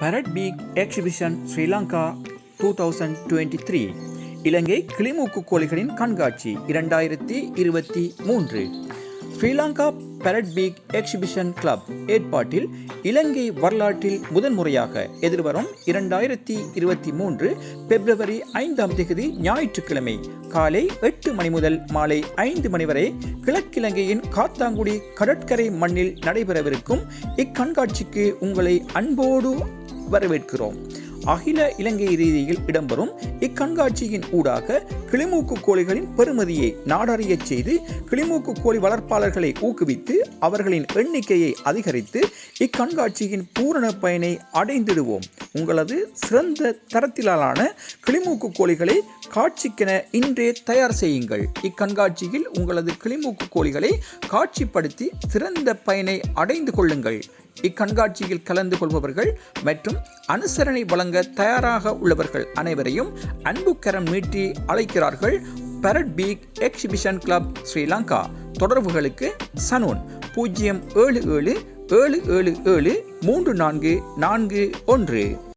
Parrot beak exhibition Sri Lanka 2023 இலங்கை கிளிமூக்கு கோழிகளின் கண்காட்சி 2023 Sri Lanka Parrot beak exhibition club ஏற்பாட்டில் இலங்கை வரலாற்றில் முதன்முறையாக எதிர்வரும் 2023 பிப்ரவரி 5ஆம் தேதி ஞாயிற்றுக்கிழமை காலை 8 மணி முதல் மாலை 5 மணி வரை கிழக்கிலங்கையின் காத்தாங்குடி கடற்கரை மண்ணில் நடைபெறவிருக்கும் இக்கண்காட்சிக்கு உங்களை அன்போடு வரவேற்கிறோம். அகில இலங்கை ரீதியில் இடம்பெறும் இக்கண்காட்சியின் ஊடாக கிளிமூக்கு கோழிகளின் பெறுமதியை நாடறிய செய்து கிளிமூக்கு கோழி வளர்ப்பாளர்களை ஊக்குவித்து அவர்களின் எண்ணிக்கையை அதிகரித்து இக்கண்காட்சியின் பூரண பயனை அடைந்திடுவோம். உங்களது சிறந்த தரத்திலான கிளிமூக்கு கோழிகளை காட்சிக்கென இன்றே தயார் செய்யுங்கள். இக்கண்காட்சியில் உங்களது கிளிமூக்கு கோழிகளை காட்சிப்படுத்தி சிறந்த பயனை அடைந்து கொள்ளுங்கள். இக்கண்காட்சியில் கலந்து கொள்பவர்கள் மற்றும் அனுசரணை வழங்க தயாராக உள்ளவர்கள் அனைவரையும் அன்புக்கரம் நீட்டி அழைக்கிறார்கள். Parrot beak exhibition club Sri Lanka. தொடர்புகளுக்கு சனூன் 077 777 3441.